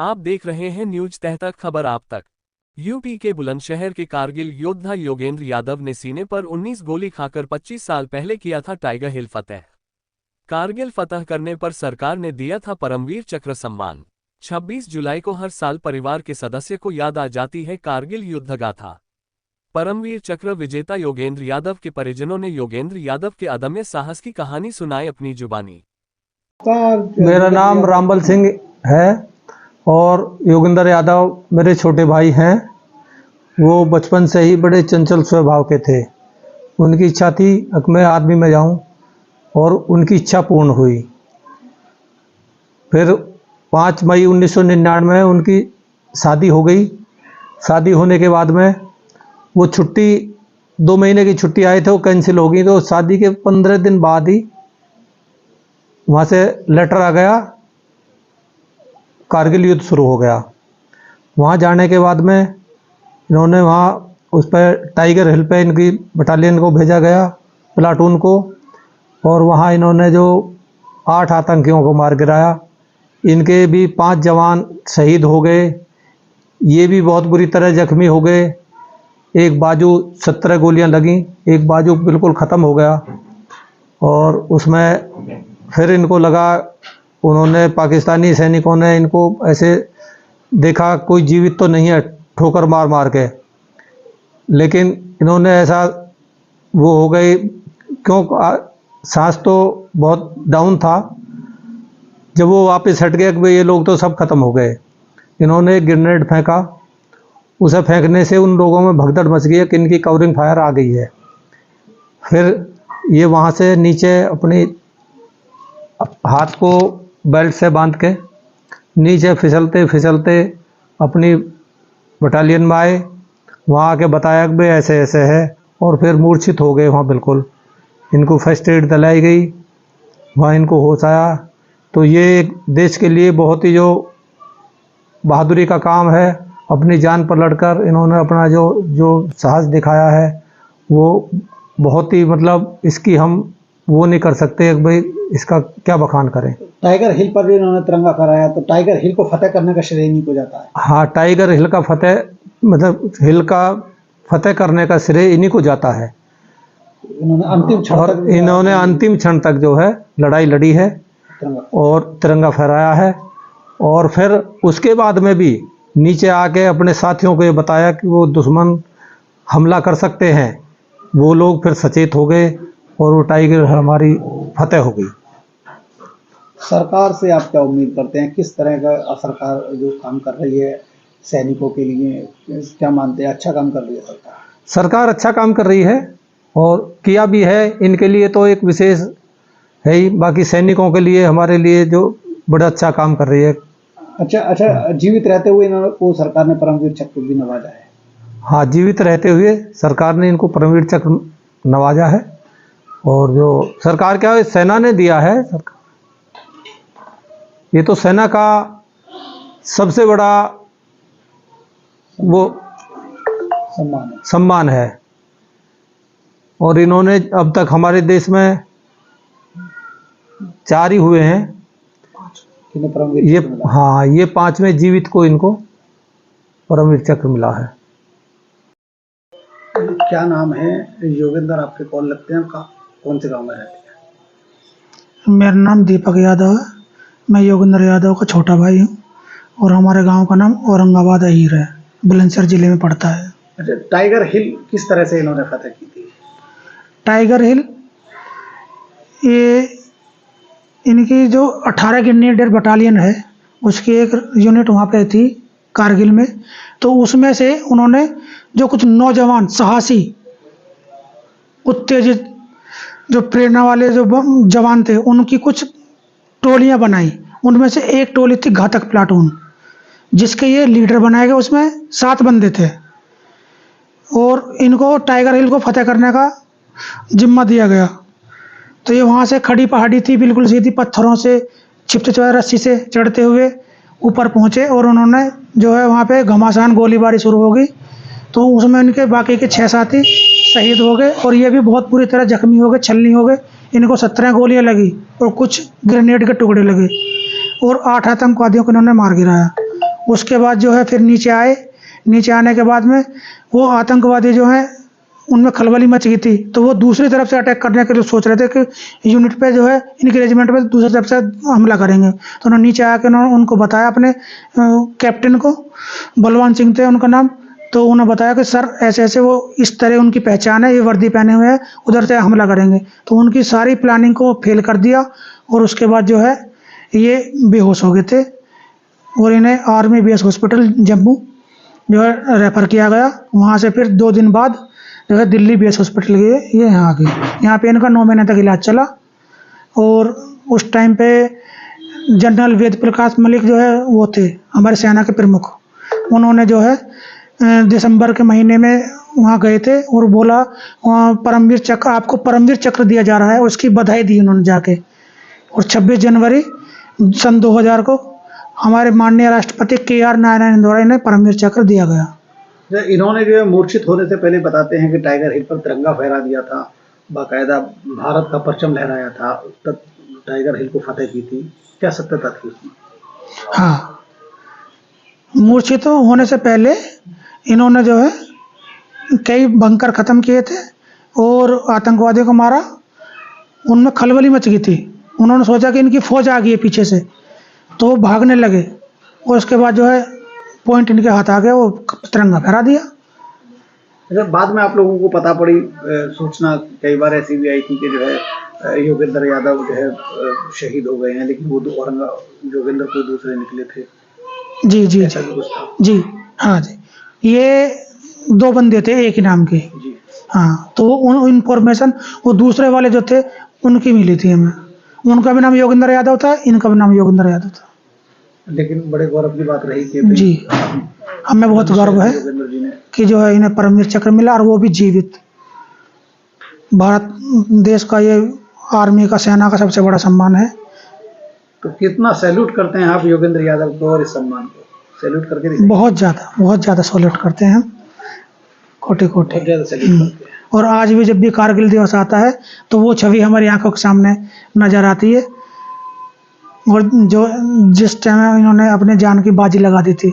आप देख रहे हैं न्यूज तहतक खबर आप तक। यूपी के बुलंदशहर के कारगिल योद्धा योगेंद्र यादव ने सीने पर 19 गोली खाकर 25 साल पहले किया था टाइगर हिल फतेह। कारगिल फतह करने पर सरकार ने दिया था परमवीर चक्र सम्मान। 26 जुलाई को हर साल परिवार के सदस्य को याद आ जाती है कारगिल युद्ध गाथा। परमवीर चक्र विजेता योगेंद्र यादव के परिजनों ने योगेंद्र यादव के अदम्य साहस की कहानी सुनाई अपनी जुबानी। मेरा नाम रामबल सिंह है और योगेंद्र यादव मेरे छोटे भाई हैं। वो बचपन से ही बड़े चंचल स्वभाव के थे। उनकी इच्छा थी कि मैं आर्मी में जाऊं और उनकी इच्छा पूर्ण हुई। फिर 5 मई 1999 में उनकी शादी हो गई। शादी होने के बाद में वो छुट्टी 2 महीने की छुट्टी आए थे, वो कैंसिल हो गई। तो शादी के 15 दिन बाद ही वहाँ से लेटर आ गया, कारगिल युद्ध शुरू हो गया। वहाँ जाने के बाद में इन्होंने वहाँ उस पर टाइगर हिल पे इनकी बटालियन को भेजा गया, प्लाटून को, और वहाँ इन्होंने जो 8 आतंकियों को मार गिराया। इनके भी 5 जवान शहीद हो गए, ये भी बहुत बुरी तरह जख्मी हो गए। एक बाजू 17 गोलियां लगीं, एक बाजू बिल्कुल ख़त्म हो गया। और उसमें फिर इनको लगा, उन्होंने पाकिस्तानी सैनिकों ने इनको ऐसे देखा कोई जीवित तो नहीं है, ठोकर मार मार के, लेकिन इन्होंने ऐसा वो हो गए, क्यों सांस तो बहुत डाउन था। जब वो वापस हट गए कि भाई ये लोग तो सब खत्म हो गए, इन्होंने एक ग्रेनेड फेंका। उसे फेंकने से उन लोगों में भगदड़ मच गई कि इनकी कवरिंग फायर आ गई है। फिर ये वहाँ से नीचे अपनी हाथ को बेल्ट से बांध के नीचे फिसलते फिसलते अपनी बटालियन में आए। वहाँ आके बताया कि भाई ऐसे ऐसे है, और फिर मूर्छित हो गए वहाँ बिल्कुल। इनको फर्स्ट एड दिलाई गई, वहाँ इनको होश आया। तो ये एक देश के लिए बहुत ही जो बहादुरी का काम है। अपनी जान पर लड़कर इन्होंने अपना जो साहस दिखाया है, वो बहुत ही, मतलब इसकी हम वो नहीं कर सकते कि भाई इसका क्या बखान करें। टाइगर हिल पर भी इन्होंने तिरंगा फहराया, तो टाइगर हिल को फतेह करने का श्रेय इन्हीं को जाता है। हाँ, टाइगर हिल का फतेह, मतलब हिल का फतेह करने का श्रेय इन्हीं को जाता है। इन्होंने अंतिम क्षण तक जो है लड़ाई लड़ी है और तिरंगा फहराया है। और फिर उसके बाद में भी नीचे आके अपने साथियों को ये बताया कि वो दुश्मन हमला कर सकते हैं। वो लोग फिर सचेत हो गए और वो टाइगर हमारी फतेह हो गई। सरकार से आप क्या उम्मीद करते हैं? किस तरह का सरकार जो काम कर रही है सैनिकों के लिए, क्या मानते हैं? अच्छा काम कर रही है सरकार? सरकार अच्छा काम कर रही है और किया भी है। इनके लिए तो एक विशेष है ही, बाकी सैनिकों के लिए, हमारे लिए जो बड़ा अच्छा काम कर रही है। अच्छा, जीवित रहते हुए इन्होंने को सरकार ने परमवीर चक्र भी नवाजा है। हाँ, जीवित रहते हुए सरकार ने इनको परमवीर चक्र नवाजा है। और जो सरकार क्या है, सेना ने दिया है। सरकार, ये तो सेना का सबसे बड़ा वो सम्मान है। और इन्होंने अब तक हमारे देश में 4 ही हुए हैं ये। हाँ, ये 5वें जीवित को इनको परमवीर चक्र मिला है। क्या नाम है? योगेंद्र आपके कॉल लगते हैं, कौन से गांव में रहते हैं? मेरा नाम दीपक यादव है। मैं योगेंद्र यादव का छोटा भाई हूँ और हमारे गांव का नाम औरंगाबाद अहीर है, बुलंदशहर जिले में पड़ता है। अच्छा, टाइगर हिल किस तरह से इन्होंने फतेह की थी? टाइगर हिल, ये इनकी जो 18 ग्रेनेडियर बटालियन है, उसकी एक यूनिट वहाँ पे थी कारगिल में। तो उसमें से उन्होंने जो कुछ नौजवान साहसी उत्तेजित जो प्रेरणा वाले जो जवान थे, उनकी कुछ टोलियां बनाई। उनमें से एक टोली थी घातक प्लाटून, जिसके ये लीडर बनाए गए। उसमें 7 बंदे थे और इनको टाइगर हिल को फतेह करने का जिम्मा दिया गया। तो ये वहाँ से खड़ी पहाड़ी थी, बिल्कुल सीधी, पत्थरों से छिपते चुपे रस्सी से चढ़ते हुए ऊपर पहुँचे और उन्होंने जो है वहाँ पे घमासान गोलीबारी शुरू हो गई। तो उसमें उनके बाकी के 6 साथी शहीद हो गए और ये भी बहुत बुरी तरह जख्मी हो गए, छलनी हो गए। इनको 17 गोलियां लगी और कुछ ग्रेनेड के टुकड़े लगे और 8 आतंकवादियों को इन्होंने मार गिराया। उसके बाद जो है फिर नीचे आए। नीचे आने के बाद में वो आतंकवादी जो हैं उनमें खलबली मच गई थी, तो वो दूसरी तरफ से अटैक करने के लिए सोच रहे थे कि यूनिट पे जो है इनकी रेजिमेंट पे दूसरी तरफ से हमला करेंगे। तो उन्होंने नीचे आके उन्होंने उनको बताया, अपने कैप्टन को, बलवान सिंह थे उनका नाम, तो उन्होंने बताया कि सर ऐसे ऐसे वो इस तरह उनकी पहचान है, ये वर्दी पहने हुए हैं, उधर से हमला करेंगे। तो उनकी सारी प्लानिंग को फेल कर दिया और उसके बाद जो है ये बेहोश हो गए थे और इन्हें आर्मी बेस हॉस्पिटल जम्मू जो है रेफर किया गया। वहाँ से फिर 2 दिन बाद जो है दिल्ली बेस हॉस्पिटल गए, ये यहाँ आ गए। यहाँ पे इनका 9 महीने तक इलाज चला और उस टाइम पे जनरल वेद प्रकाश मलिक जो है वो थे हमारे सेना के प्रमुख। उन्होंने जो है दिसंबर के महीने में वहाँ गए थे और बोला वहाँ परमवीर चक्र, आपको परमवीर चक्र दिया जा रहा है, उसकी बधाई दी उन्होंने जाके। और 26 जनवरी सन 2000 को हमारे माननीय राष्ट्रपति KR नारायण द्वारा इन्हें परमवीर चक्र दिया गया। इन्होंने जो है मूर्छित होने से पहले बताते हैं कि टाइगर हिल पर तिरंगा फहरा दिया था, बाकायदा भारत का परचम लहराया था, तब टाइगर हिल को फतेह की थी। क्या सत्यता थी उसमें? हाँ, मूर्छित होने से पहले इन्होंने जो है कई बंकर ख़त्म किए थे और आतंकवादियों को मारा। उनमें खलबली मच गई थी। उन्होंने सोचा कि इनकी फौज आ गई है पीछे से, तो वो भागने लगे और उसके बाद जो है पॉइंट इनके हाथ आ गया, वो तिरंगा फहरा दिया। अच्छा, बाद में आप लोगों को पता पड़ी सूचना कई बार ऐसी भी आई थी कि जो है योगेंद्र यादव जो है शहीद हो गए हैं, लेकिन वो योगेंद्र कोई दूसरे निकले थे। जी जी ऐसा भी कुछ था? जी हाँ जी, ये 2 बंदे थे एक ही नाम के। जी हाँ, तो वो इन्फॉर्मेशन वो दूसरे वाले जो थे उनकी मिली थी हमें। उनका भी नाम योगेंद्र यादव था, इनका भी नाम योगेंद्र यादव था। लेकिन बड़े गौरव की बात रही कि जी, हमें बहुत गर्व है योगेंद्र जी ने कि जो है इन्हें परमवीर चक्र मिला और वो भी जीवित। भारत देश का ये आर्मी का, सेना का सबसे बड़ा सम्मान है। तो कितना सैल्यूट करते हैं आप योगेंद्र यादव को और इस सम्मान को? सैल्यूट करके दिखाइए। बहुत ज़्यादा सैल्यूट करते हैं हम, कोटि कोटि। बहुत ज़्यादा सैल्यूट करते हैं। और आज भी जब भी कारगिल दिवस आता है तो वो छवि हमारी आंखों के सामने नजर आती है। और जो जिस टाइम इन्होंने अपने जान की बाजी लगा दी थी,